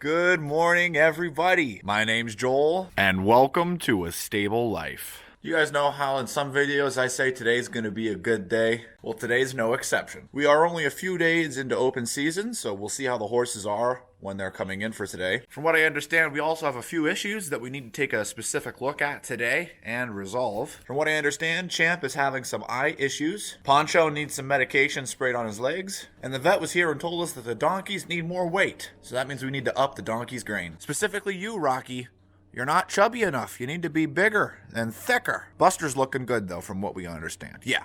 Good morning, everybody. My name's Joel, and welcome to A Stable Life. You guys know how in some videos I say today's going to be a good day? Well, today's no exception. We are only a few days into open season, so we'll see how the horses are when they're coming in for today. From what I understand, we also have a few issues that we need to take a specific look at today and resolve. From what I understand, Champ is having some eye issues. Poncho needs some medication sprayed on his legs. And the vet was here and told us that the donkeys need more weight. So that means we need to up the donkey's grain. Specifically you, Rocky. You're not chubby enough. You need to be bigger and thicker. Buster's looking good, though, from what we understand. Yeah.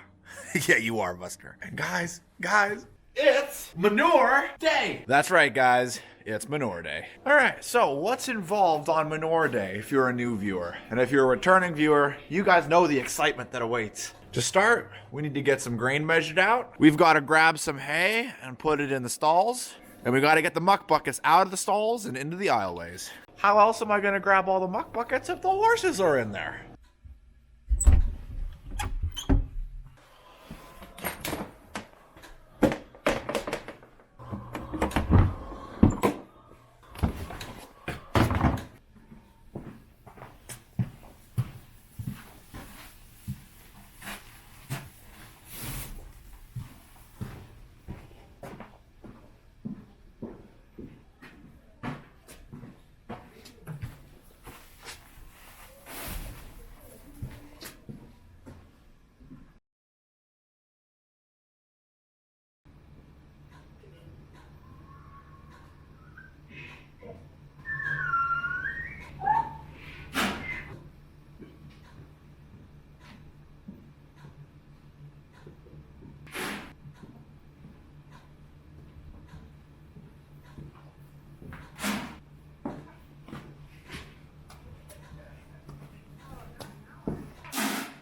Yeah, you are, Buster. And guys, it's manure day. That's right, guys. It's manure day. All right, so what's involved on manure day if you're a new viewer? And if you're a returning viewer, you guys know the excitement that awaits. To start, we need to get some grain measured out. We've got to grab some hay and put it in the stalls. And we got to get the muck buckets out of the stalls and into the aisleways. How else am I going to grab all the muck buckets if the horses are in there?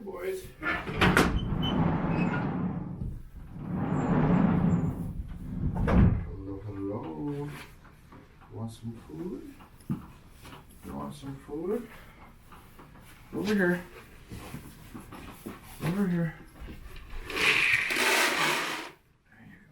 Boys. Hello. Want some food? You want some food? Over here. Over here. There you go.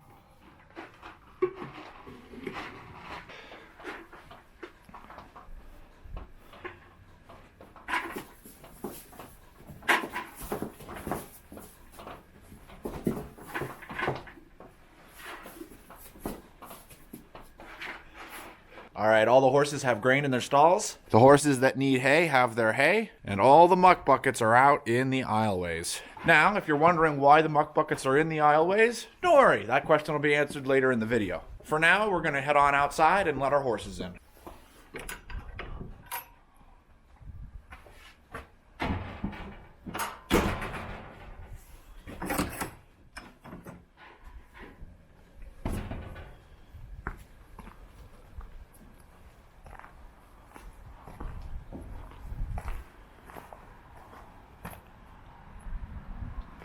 All right, all the horses have grain in their stalls. The horses that need hay have their hay, and all the muck buckets are out in the aisleways. Now, if you're wondering why the muck buckets are in the aisleways, don't worry, that question will be answered later in the video. For now, we're gonna head on outside and let our horses in.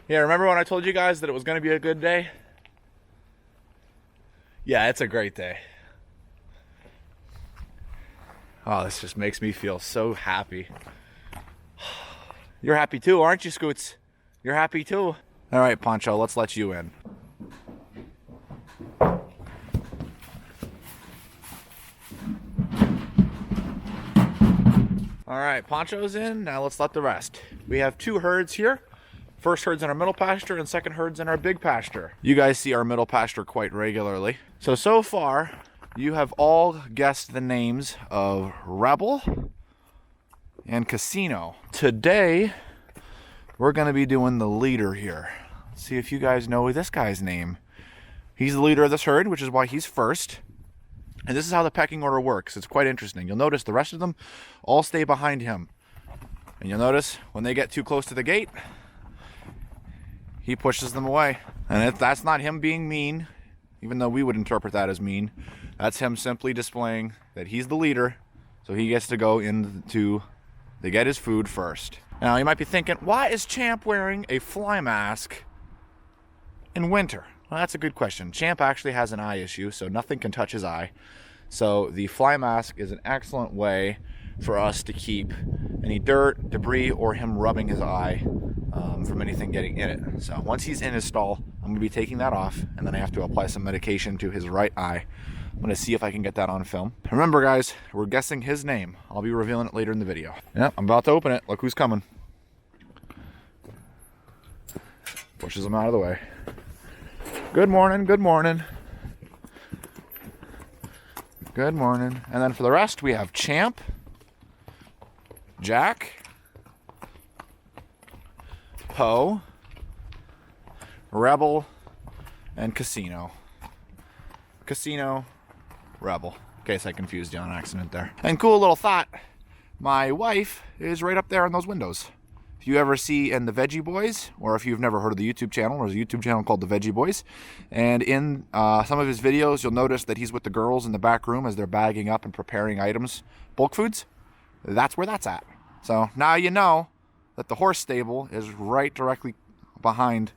Yeah, remember when I told you guys that it was going to be a good day? Yeah, it's a great day. Oh, this just makes me feel so happy. You're happy too, aren't you, Scoots? You're happy too. All right, Poncho, let's let you in. All right, Poncho's in. Now let's let the rest. We have two herds here. First herd's in our middle pasture and second herd's in our big pasture. You guys see our middle pasture quite regularly. So far, you have all guessed the names of Rebel and Casino. Today, we're gonna be doing the leader here. Let's see if you guys know this guy's name. He's the leader of this herd, which is why he's first. And this is how the pecking order works. It's quite interesting. You'll notice the rest of them all stay behind him. And you'll notice when they get too close to the gate, he pushes them away. And if that's not him being mean, even though we would interpret that as mean, that's him simply displaying that he's the leader, so he gets to go into to get his food first. Now you might be thinking, why is Champ wearing a fly mask in winter? Well, that's a good question. Champ actually has an eye issue, so nothing can touch his eye. So the fly mask is an excellent way for us to keep any dirt, debris, or him rubbing his eye from anything getting in it. So once he's in his stall, I'm going to be taking that off, and then I have to apply some medication to his right eye I'm gonna see if I can get that on film. Remember guys, we're guessing his name. I'll be revealing it later in the video. Yep, I'm about to open it. Look who's coming. Pushes him out of the way. Good morning, good morning. Good morning. And then for the rest, we have Champ, Jack, Poe, Rebel, and Casino. Casino, Rebel. In case I confused you on accident there. And cool little thought, my wife is right up there on those windows. If you ever see in the Veggie Boys, or if you've never heard of the YouTube channel, there's a YouTube channel called the Veggie Boys. And in some of his videos, you'll notice that he's with the girls in the back room as they're bagging up and preparing items, bulk foods. That's where that's at. So now you know that the horse stable is right directly behind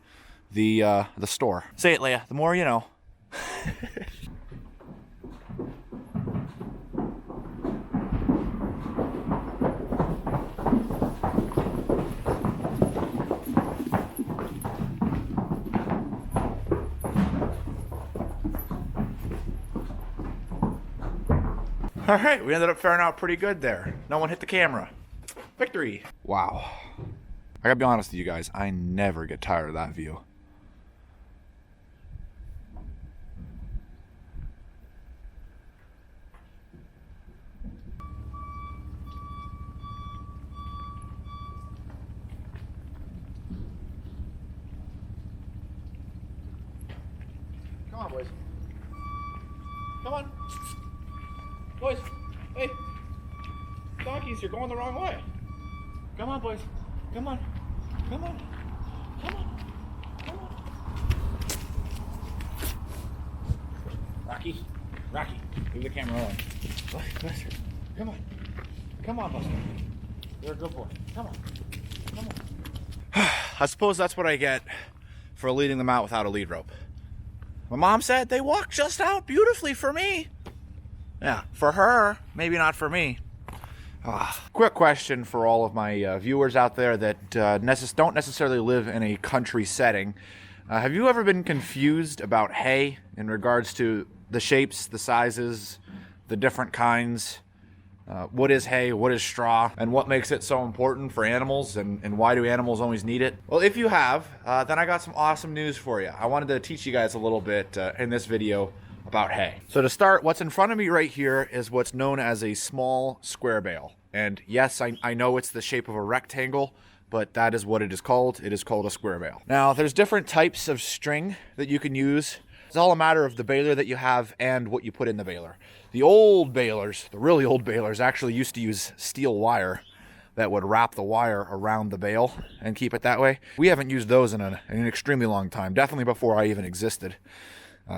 the store. Say it, Leia. The more you know. All right, we ended up faring out pretty good there. No one hit the camera. Victory. Wow. I gotta be honest with you guys, I never get tired of that view. Come on, boys. Come on. Boys, hey, donkeys, you're going the wrong way. Come on, boys. Come on. Come on. Come on. Come on. Rocky, leave the camera on. Buster, come on. Come on, Buster. You're a good boy. Come on. Come on. I suppose that's what I get for leading them out without a lead rope. My mom said they walked just out beautifully for me. Yeah, for her, maybe not for me. Quick question for all of my viewers out there that don't necessarily live in a country setting. Have you ever been confused about hay in regards to the shapes, the sizes, the different kinds? What is hay, what is straw, and what makes it so important for animals, and why do animals always need it? Well, if you have, then I got some awesome news for you. I wanted to teach you guys a little bit in this video about hay. So to start, what's in front of me right here is what's known as a small square bale. And yes, I know it's the shape of a rectangle, but that is what it is called. It is called a square bale. Now, there's different types of string that you can use. It's all a matter of the baler that you have and what you put in the baler. The old balers, the really old balers, actually used to use steel wire that would wrap the wire around the bale and keep it that way. We haven't used those in an extremely long time, definitely before I even existed.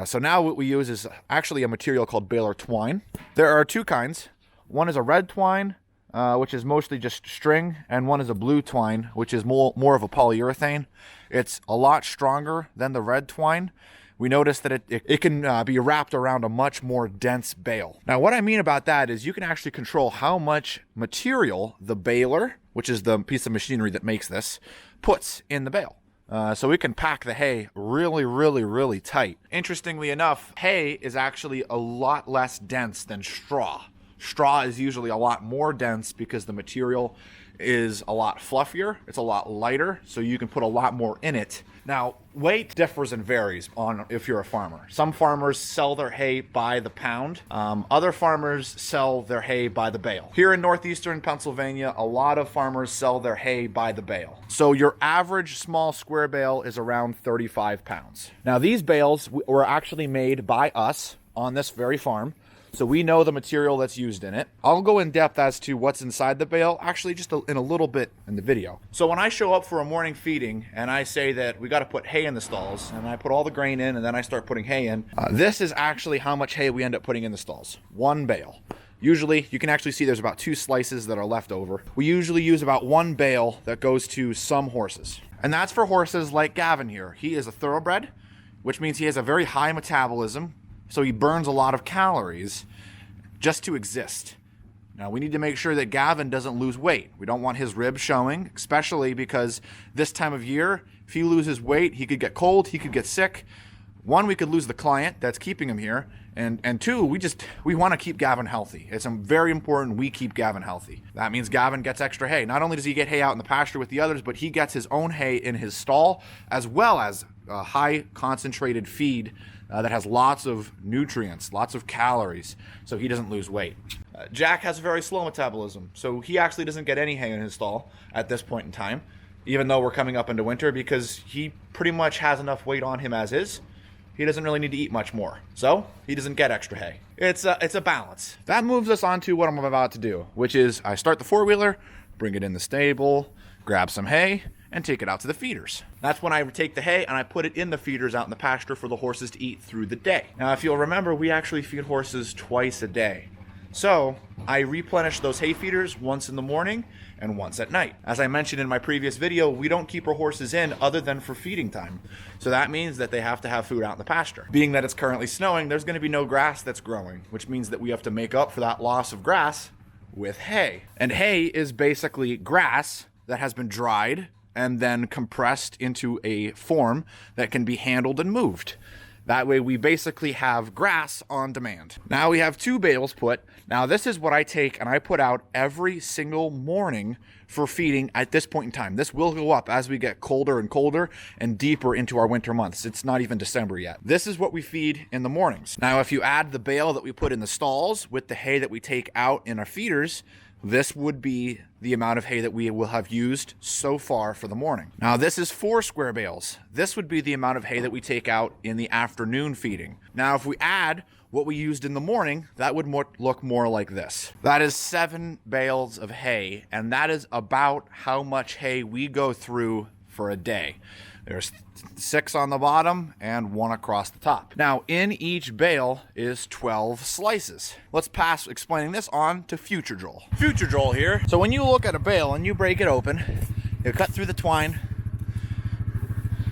So now what we use is actually a material called baler twine. There are two kinds. One is a red twine, which is mostly just string, and one is a blue twine, which is more of a polyurethane. It's a lot stronger than the red twine. We noticed that it can be wrapped around a much more dense bale. Now what I mean about that is you can actually control how much material the baler, which is the piece of machinery that makes this, puts in the bale. So we can pack the hay really, really, really tight. Interestingly enough, hay is actually a lot less dense than straw. Straw is usually a lot more dense because the material is a lot fluffier, it's a lot lighter, so you can put a lot more in it. Now, weight differs and varies on if you're a farmer. Some farmers sell their hay by the pound. Other farmers sell their hay by the bale. Here in northeastern Pennsylvania, a lot of farmers sell their hay by the bale. So your average small square bale is around 35 pounds. Now, these bales were actually made by us on this very farm. So we know the material that's used in it. I'll go in depth as to what's inside the bale, actually just in a little bit in the video. So when I show up for a morning feeding and I say that we got to put hay in the stalls, and I put all the grain in and then I start putting hay in, this is actually how much hay we end up putting in the stalls. One bale. Usually, you can actually see there's about 2 slices that are left over. We usually use about 1 bale that goes to some horses. And that's for horses like Gavin here. He is a thoroughbred, which means he has a very high metabolism. So he burns a lot of calories just to exist. Now we need to make sure that Gavin doesn't lose weight. We don't want his ribs showing, especially because this time of year, if he loses weight, he could get cold, he could get sick. One, we could lose the client that's keeping him here. And two, we want to keep Gavin healthy. It's very important we keep Gavin healthy. That means Gavin gets extra hay. Not only does he get hay out in the pasture with the others, but he gets his own hay in his stall, as well as a high concentrated feed that has lots of nutrients, lots of calories, so he doesn't lose weight. Jack has a very slow metabolism, so he actually doesn't get any hay in his stall at this point in time, even though we're coming up into winter, because he pretty much has enough weight on him as is. He doesn't really need to eat much more, so he doesn't get extra hay. It's a balance. That moves us on to what I'm about to do, which is I start the four-wheeler, bring it in the stable, grab some hay, and take it out to the feeders. That's when I take the hay and I put it in the feeders out in the pasture for the horses to eat through the day. Now, if you'll remember, we actually feed horses twice a day. So I replenish those hay feeders once in the morning and once at night. As I mentioned in my previous video, we don't keep our horses in other than for feeding time. So that means that they have to have food out in the pasture. Being that it's currently snowing, there's going to be no grass that's growing, which means that we have to make up for that loss of grass with hay. And hay is basically grass that has been dried and then compressed into a form that can be handled and moved. That way we basically have grass on demand. Now we have 2 bales put. Now this is what I take and I put out every single morning for feeding at this point in time. This will go up as we get colder and colder and deeper into our winter months. It's not even December yet. This is what we feed in the mornings. Now if you add the bale that we put in the stalls with the hay that we take out in our feeders, this would be the amount of hay that we will have used so far for the morning. Now this is 4 square bales. This would be the amount of hay that we take out in the afternoon feeding. Now if we add what we used in the morning, that would look more like this. That is 7 bales of hay, and that is about how much hay we go through for a day. There's 6 on the bottom and 1 across the top. Now, in each bale is 12 slices. Let's pass explaining this on to Future Joel. Future Joel here. So when you look at a bale and you break it open, you cut through the twine,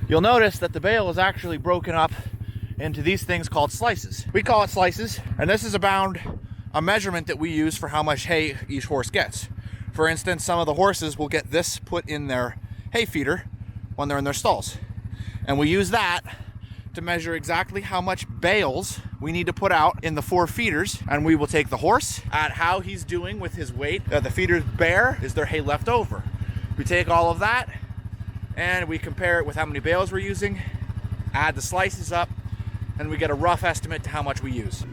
you'll notice that the bale is actually broken up into these things called slices. We call it slices, and this is about a measurement that we use for how much hay each horse gets. For instance, some of the horses will get this put in their hay feeder when they're in their stalls. And we use that to measure exactly how much bales we need to put out in the 4 feeders. And we will take the horse at how he's doing with his weight. The feeders bare, is there hay left over? We take all of that and we compare it with how many bales we're using, add the slices up, and we get a rough estimate to how much we use.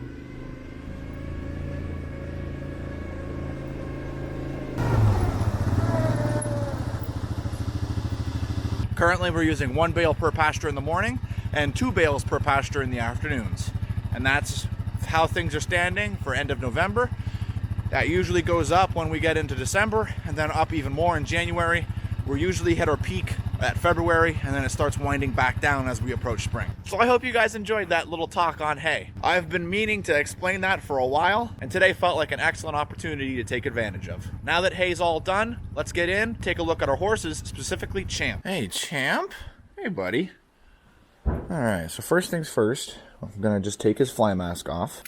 Currently we're using 1 bale per pasture in the morning and 2 bales per pasture in the afternoons. And that's how things are standing for end of November. That usually goes up when we get into December, and then up even more in January. We're usually hit our peak at February, and then it starts winding back down as we approach spring. So I hope you guys enjoyed that little talk on hay. I've been meaning to explain that for a while, and today felt like an excellent opportunity to take advantage of. Now that hay's all done, let's get in, take a look at our horses, specifically Champ. Hey, Champ. Hey, buddy. All right, so first things first, I'm gonna just take his fly mask off.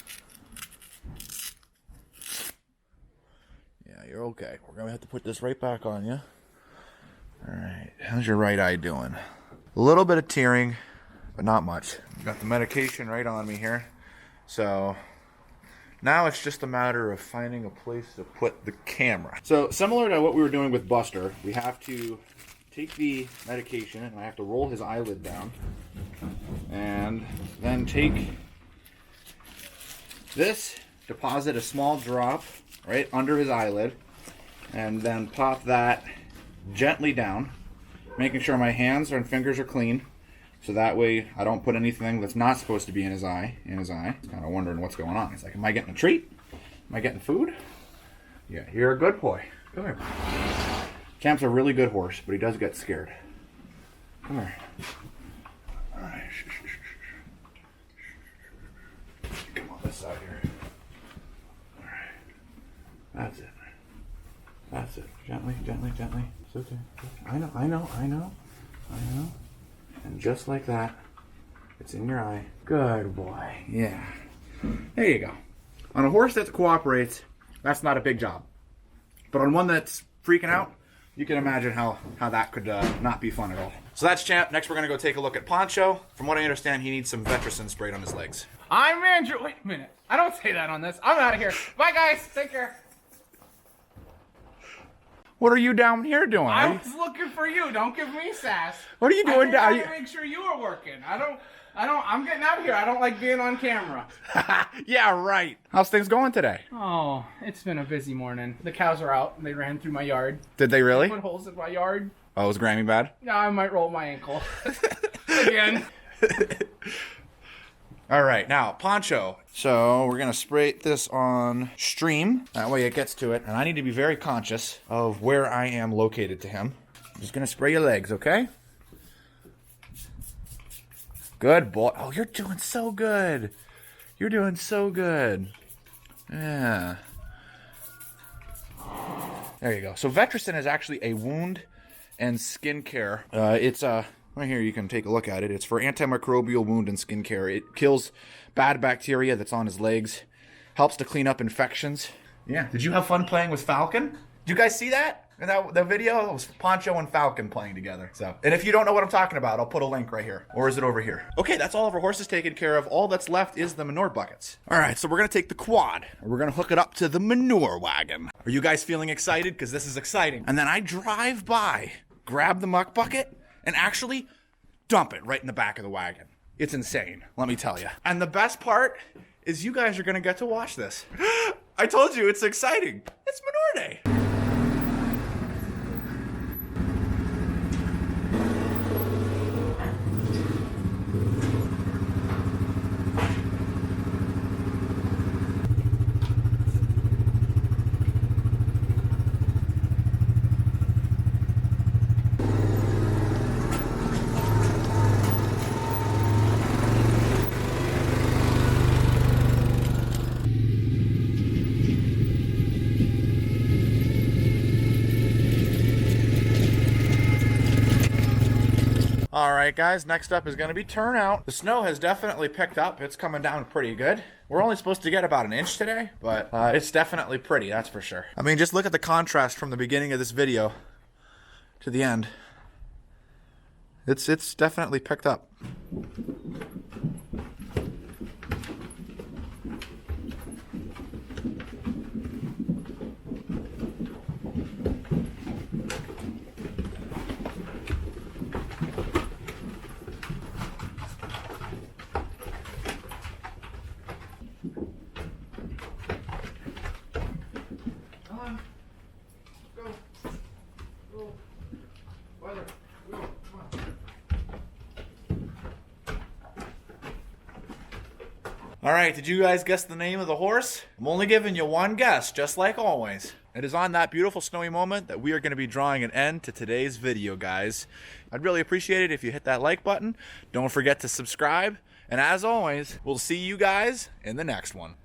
Yeah, you're okay. We're gonna have to put this right back on you. All right, how's your right eye doing? A little bit of tearing, but not much. Got the medication right on me here. So now it's just a matter of finding a place to put the camera. So similar to what we were doing with Buster, we have to take the medication and I have to roll his eyelid down. And then take this, deposit a small drop right under his eyelid, and then pop that gently down, making sure my hands and fingers are clean, so that way I don't put anything that's not supposed to be in his eye. He's kind of wondering what's going on. He's like, am I getting a treat? Am I getting food? Yeah, you're a good boy. Come here. Champ's a really good horse, but he does get scared. Come here. All right. Come on this side here. All right. That's it. That's it. Gently, gently, gently. It's okay. I know. And just like that, it's in your eye. Good boy. Yeah. There you go. On a horse that cooperates, that's not a big job. But on one that's freaking out, you can imagine how that could not be fun at all. So that's Champ. Next, we're going to go take a look at Poncho. From what I understand, he needs some Vetricin sprayed on his legs. I'm Andrew. Wait a minute. I don't say that on this. I'm out of here. Bye, guys. Take care. What are you down here doing? I was looking for you. Don't give me sass. What are you doing down here? I make sure you are working. I'm getting out of here. I don't like being on camera. Yeah, right. How's things going today? Oh, it's been a busy morning. The cows are out and they ran through my yard. Did they really? They put holes in my yard. Oh, was Grammy bad? Yeah, I might roll my ankle. Again. All right, now, Poncho. So we're going to spray this on stream. That way it gets to it. And I need to be very conscious of where I am located to him. I'm just going to spray your legs, okay? Good boy. Oh, you're doing so good. You're doing so good. Yeah. There you go. So Vetricin is actually a wound and skin care. It's right here, you can take a look at it. It's for antimicrobial wound and skin care. It kills bad bacteria that's on his legs. Helps to clean up infections. Yeah. Did you have fun playing with Falcon? Did you guys see that? In that video, it was Poncho and Falcon playing together. So, and if you don't know what I'm talking about, I'll put a link right here. Or is it over here? Okay, that's all of our horses taken care of. All that's left is the manure buckets. All right, so we're going to take the quad. And we're going to hook it up to the manure wagon. Are you guys feeling excited? Because this is exciting. And then I drive by, grab the muck bucket, and actually dump it right in the back of the wagon. It's insane, let me tell you. And the best part is you guys are going to get to watch this. I told you, it's exciting. It's manure day. All right, guys, next up is going to be Turnout. The snow has definitely picked up. It's coming down pretty good. We're only supposed to get about an inch today, but it's definitely pretty, that's for sure. I mean, just look at the contrast from the beginning of this video to the end. It's definitely picked up. All right, did you guys guess the name of the horse? I'm only giving you one guess, just like always. It is on that beautiful snowy moment that we are going to be drawing an end to today's video, guys. I'd really appreciate it if you hit that like button. Don't forget to subscribe. And as always, we'll see you guys in the next one.